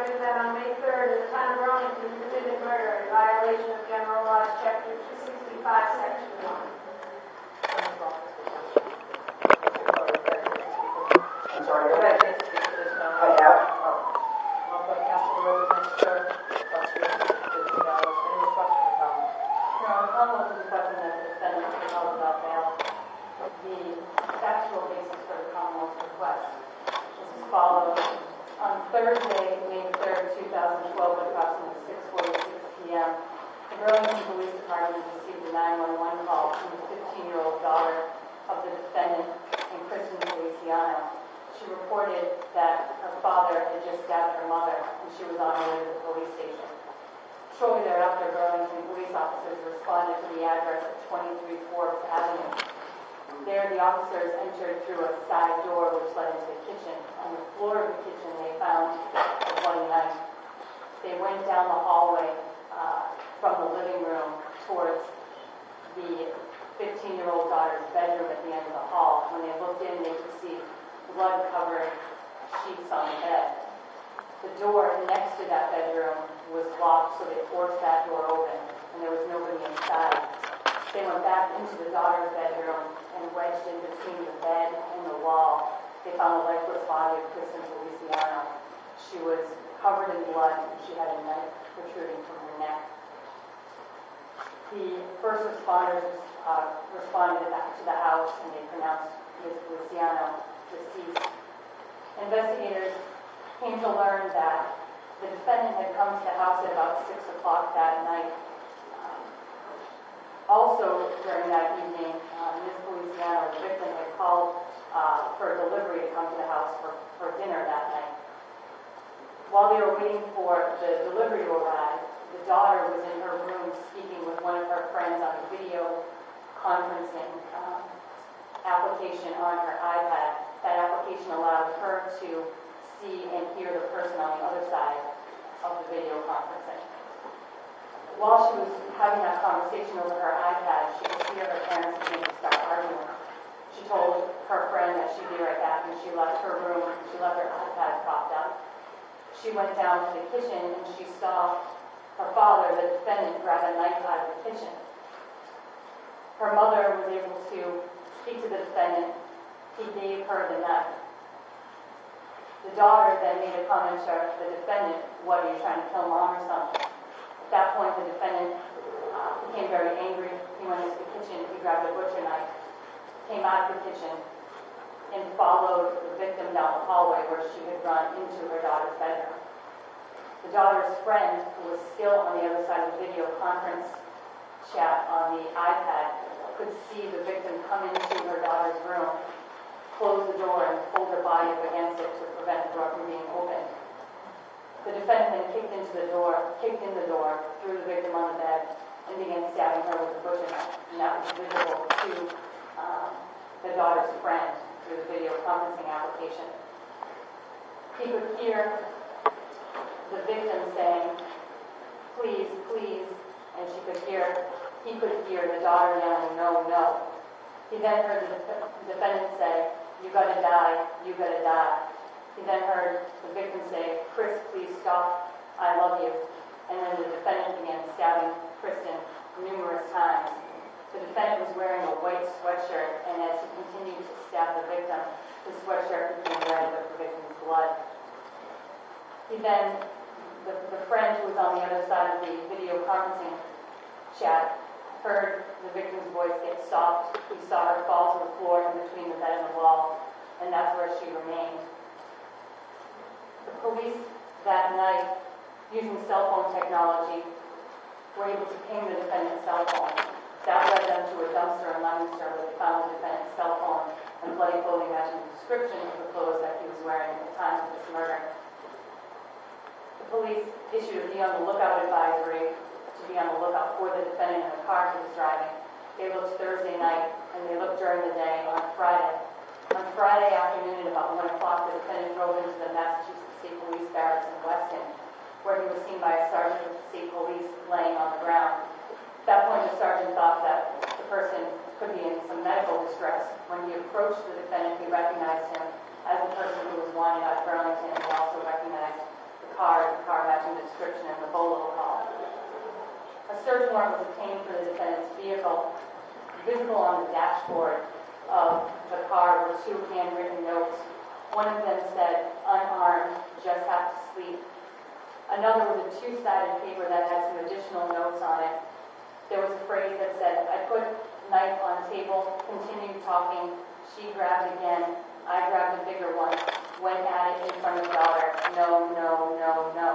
argued that on May 3rd, in the town of Burlington, committed murder in violation of General Laws, Chapter 265, Section 1. I'm sorry, Go ahead, please speak to this now. I have. Welcome, Councilor Representative $50,000. Any questions, Tom? No, the Commonwealth is requesting that the defendant be held without bail. The factual basis for the Commonwealth's request is as follows. On Thursday, May 3rd, 2012, at approximately 6:46 p.m., the Burlington Police Department received a 911 call from the 15-year-old daughter of the defendant and Kristen Feliciano. She reported that her father had just stabbed her mother and she was on her way to the police station. Shortly thereafter, Burlington police officers responded to the address at 23 Forbes Avenue. There, the officers entered through a side door which led into the kitchen. On the floor of the kitchen, they found a bloody knife. They went down the hallway from the living room towards the 15-year-old daughter's bedroom at the end of the hall. When they looked in, they could see blood-covered sheets on the bed. The door next to that bedroom was locked, so they forced that door open, and there was nobody inside. They went back into the daughter's bedroom and wedged in between the bed and the wall. They found the lifeless body of Kristen Feliciano. She was covered in blood, and she had a knife protruding from her neck. The first responders responded to the house, and they pronounced Ms. Feliciano deceased. Investigators came to learn that the defendant had come to the house at about 6 o'clock that night. Also, during that evening, Ms. Feliciano, the victim, had called for a delivery to come to the house for dinner that night. While they were waiting for the delivery to arrive, the daughter was in her room speaking with one of her friends on a video conferencing application on her iPad. That application allowed her to see and hear the person on the other side of the video conferencing. While she was having that conversation over her iPad, she could hear her parents begin to start arguing. She told her friend that she'd be right back, and she left her room, and she left her iPad propped up. She went down to the kitchen, and she saw her father, the defendant, grab a knife out of the kitchen. Her mother was able to speak to the defendant. He gave her the knife. The daughter then made a comment to the defendant, "What, are you trying to kill mom or something?" At that point, the defendant became very angry. He went into the kitchen, he grabbed a butcher knife, came out of the kitchen, and followed the victim down the hallway where she had run into her daughter's bedroom. The daughter's friend, who was still on the other side of the video conference chat on the iPad, could see the victim come into her daughter's room, close the door, and hold her body up against it to prevent the door from being opened. The defendant then kicked in the door, threw the victim on the bed, and began stabbing her with a butcher knife. And that was visible to the daughter's friend through the video conferencing application. He could hear the victim saying, "Please, please," and he could hear the daughter yelling, "No, no." He then heard the defendant say, "You gotta die, you gotta die." He then heard the victim say, "Chris, please stop, I love you." And then the defendant began stabbing Kristen numerous times. The defendant was wearing a white sweatshirt, and as he continued to stab the victim, his sweatshirt became red with the victim's blood. He then, the friend who was on the other side of the video conferencing chat, heard the victim's voice get soft. He saw her fall to the floor in between the bed and the wall, and that's where she remained. The police that night, using cell phone technology, were able to ping the defendant's cell phone. That led them to a dumpster in Leominster where they found the defendant's cell phone and bloody clothing matching the description of the clothes that he was wearing at the time of this murder. The police issued a be on the lookout advisory to be on the lookout for the defendant in the car he was driving. They looked Thursday night, and they looked during the day on Friday. On Friday afternoon at about 1 o'clock, the defendant drove into the Massachusetts State Police Barracks in Weston, where he was seen by a sergeant of the state police laying on the ground. At that point, the sergeant thought that the person could be in some medical distress. When he approached the defendant, he recognized him as the person who was wanted out of Burlington, and he also recognized the car matching the description in the bolo call. A search warrant was obtained for the defendant's vehicle. Visible on the dashboard of the car were two handwritten notes. One of them said, "Unarmed, just have to sleep." Another was a two-sided paper that had some additional notes on it. There was a phrase that said, "I put knife on table, continued talking. She grabbed again. I grabbed a bigger one. Went at it in front of daughter. No, no, no, no."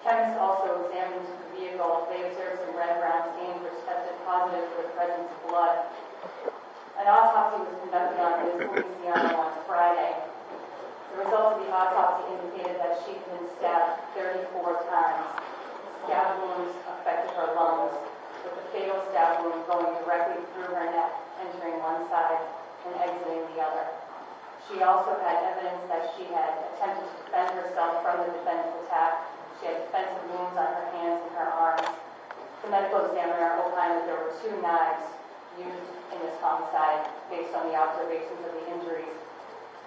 Chemists also examined the vehicle. They observed some red-brown stains which tested positive for the presence of blood. An autopsy was conducted on Ms. Feliciano on Friday. The results of the autopsy indicated that she had been stabbed 34 times. Stab wounds affected her lungs, with the fatal stab wound going directly through her neck, entering one side and exiting the other. She also had evidence that she had attempted to defend herself from the defendant's attack. She had defensive wounds on her hands and her arms. The medical examiner opined that there were two knives used in this homicide based on the observations of the injuries.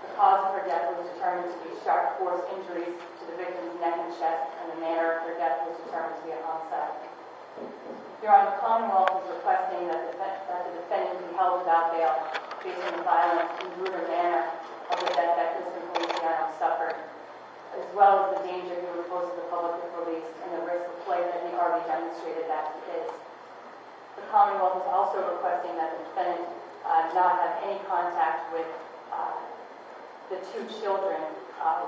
The cause of her death was determined to be sharp force injuries to the victim's neck and chest, and the manner of her death was determined to be a homicide. Your Honor, the Commonwealth is requesting that the defendant be held without bail based on the violent and brutal manner of the death that Mr. Feliciano suffered, as well as the danger he would pose to the public if released and the risk of flight that he already demonstrated that he is. The Commonwealth is also requesting that the defendant not have any contact with the two children,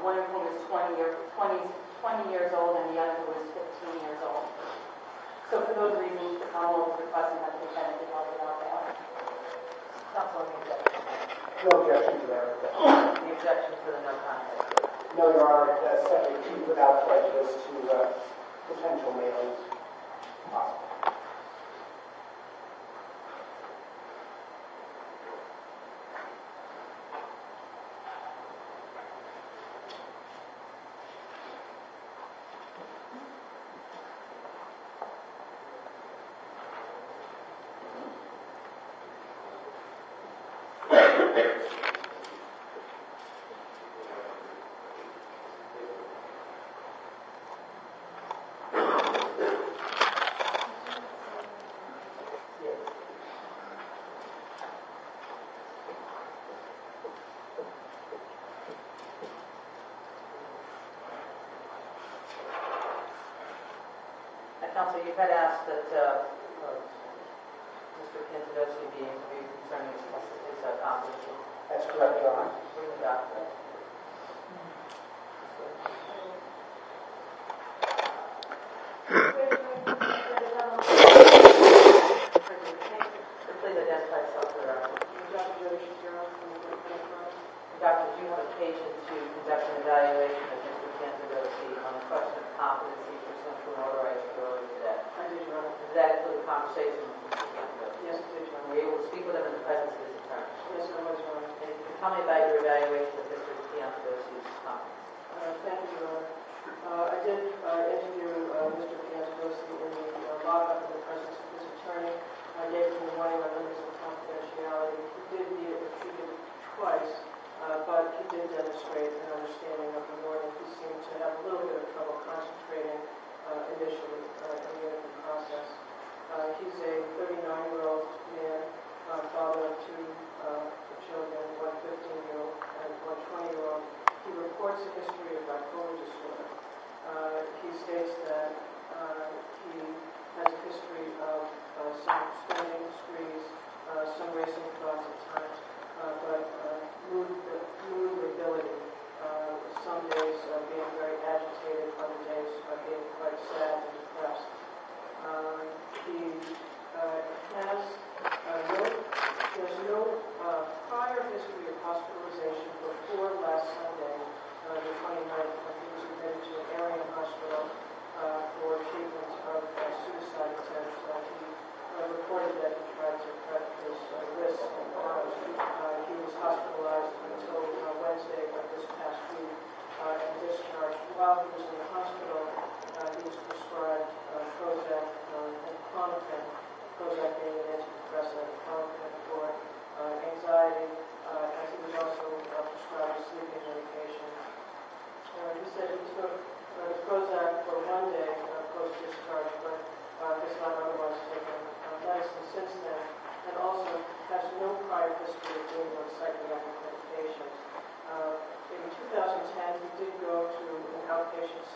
one of whom is 20 years old and the other who is 15 years old. So for those reasons, the Commonwealth is requesting that the defendant be held without bail. Counsel, any objection? No objection to that. The objection to the no contest? No, Your Honor, subject to without prejudice to potential mailings possible. Counsel, you had asked that Mr. Piantedosi be interviewed concerning his competency. That's correct, Your Honor. Bring the document. Please identify yourself for the record. Doctor, do you have occasion to conduct an evaluation of Mr. Piantedosi on the question of competency pursuant to an order I issued earlier today? I did, Your Honor. Does that include a conversation with Mr. Piantedosi? Yes, I did, Your Honor. Were you able to speak with him in the presence of his attorney? Yes, I was, Your Honor. And tell me about your evaluation of Mr. Piantedosi's competence. Thank you, Your Honor. I did interview Mr. Piantedosi in the lockup in the presence of his attorney. I gave him the warning on limits of confidentiality. He did need it repeated twice, but he did demonstrate an understanding of the warning. He seemed to have a little bit of trouble concentrating initially in the interview process. He's a 39-year-old man, father of two children, one 15-year-old and one 20-year-old. He reports a history of bipolar disorder. He states that he has a history of some spending sprees, some racing thoughts at times, but mood lability, some days being very agitated, other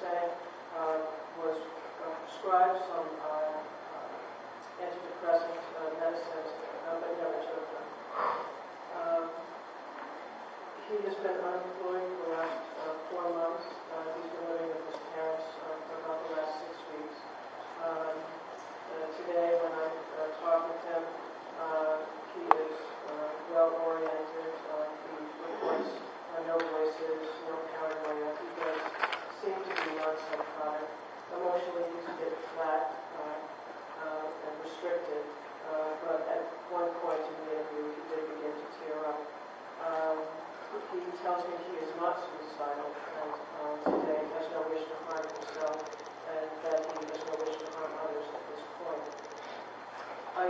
setting, was prescribed some antidepressant medicines, but never took them. He has been unemployed for the last 4 months. He's been living with his parents for about the last 6 weeks. Today, when I talked with him, he is well-oriented. He reports no voices, no paranoia. He does seem to be non-psychotic. Emotionally, he's a bit flat and restricted, but at one point in the interview, he did begin to tear up. He tells me he is not suicidal, and today has no wish to harm himself, and that he has no wish to harm others at this point. I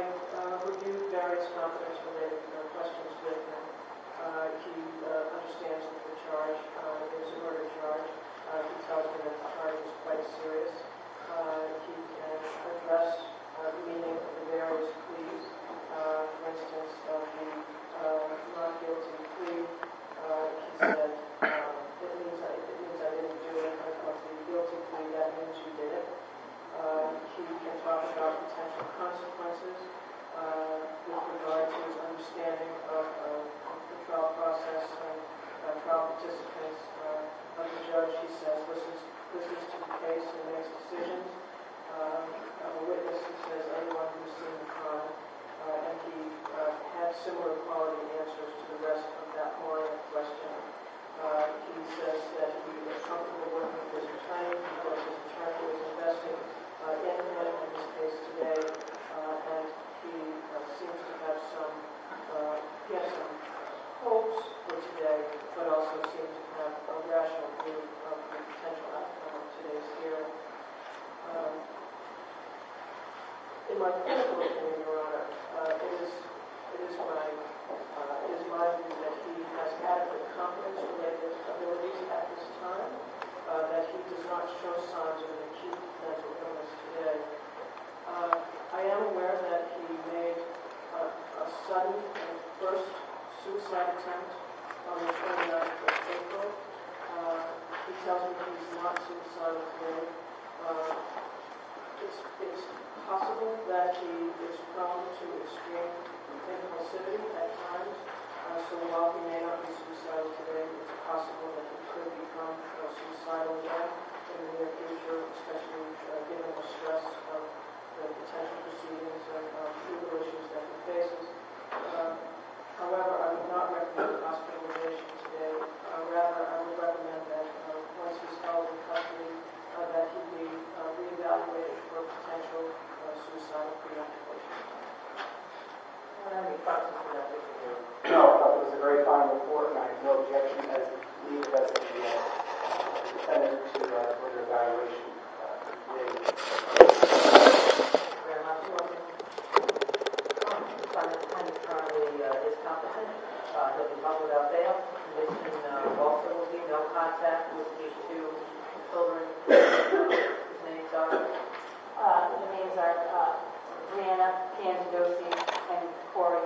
reviewed various confidence-related questions with him. He understands that the charge is a murder charge. He tells me that the charge is quite serious. He can address the meaning of the various pleas. For instance, the not guilty plea, he said, it means I didn't do it. Of the guilty plea, that means you did it. He can talk about potential consequences with regard to his understanding of the trial process and trial participants. Of the judge, he says, listens to the case and makes decisions. Of a witness, he says, anyone who's seen the crime. And he had similar quality answers to the rest of that line of questioning. He says that he is comfortable working with his attorney because his attorney is investing in him in this case today, and he seems to have some hopes for today, but also seems to have a rational view of the potential outcome of today's hearing. In my clinical opinion, Your Honor, it is my view that he has adequate competence-related abilities at this time, that he does not show signs of an acute mental illness today. I am aware that he made a sudden and first suicide attempt on the 29th of April. He tells me he's not suicidal today. It's possible that he is prone to extreme impulsivity at times. So while he may not be suicidal today, it's possible that he could become suicidal again in the near future, especially given the stress of the potential proceedings and legal issues that he faces. However, I would not recommend hospitalization today. Rather, I would recommend that once he's held in custody, that he be reevaluated for potential suicidal preoccupation. Do you have any questions for that particular? No, I thought it was a very fine report, and I have no objection as leave it as a defendant to further evaluation. Very much. The son is currently is competent. He'll be held without bail. Condition also will be no contact with these 2 children. His names are? The names are Brianna Piantedosi and Cody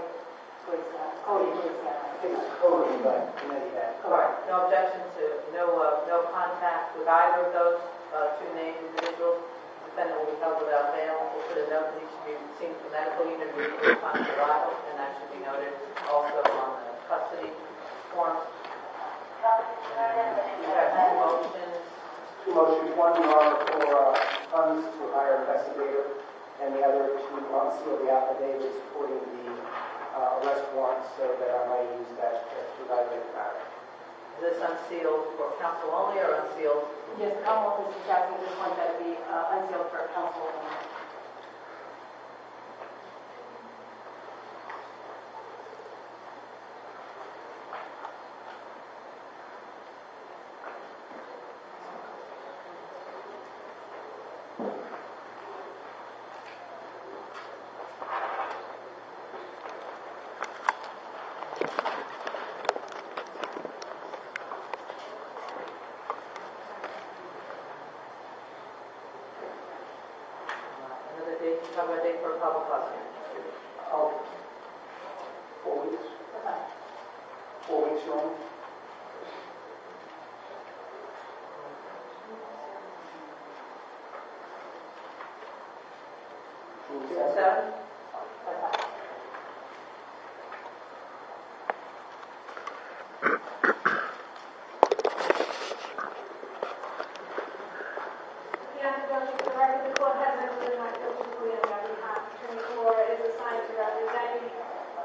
Feliciano. I think it's Cody, but many that. Correct. No objection to no contact with either of those 2 named individuals. The defendant will be held without bail. We'll put a note that he should be seen for medical unit upon arrival, and that should be noted also on the custody form. We have 2 motions. 2 motions, one, Your Honor, for funds to hire investigator, and the other to unseal the affidavit supporting the arrest warrant so that I might use that to evaluate the matter. Is this unsealed for counsel only or unsealed? Yes, the Commonwealth is asking at this point that it be unsealed for counsel only. Another date, you have a date for a public prosecution? Oh, 4 weeks? 4 weeks, Your Honor? June June 7th. 7th? That's fine. Piantedosi, for the record, the court has entered not guilty plea on your behalf. Attorney Flora is assigned to represent you.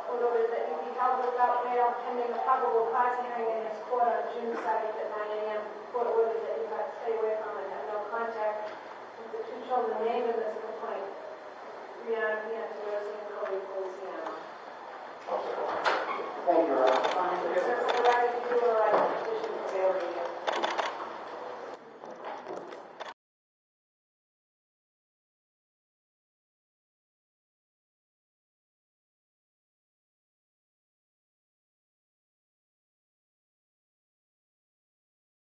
Court orders that you be held without bail pending a probable cause hearing in this court on June 2nd at 9 a.m. Court orders that you have to stay away from and have no contact with the two children named in this complaint, Brianna Piantedosi and Cody Feliciano.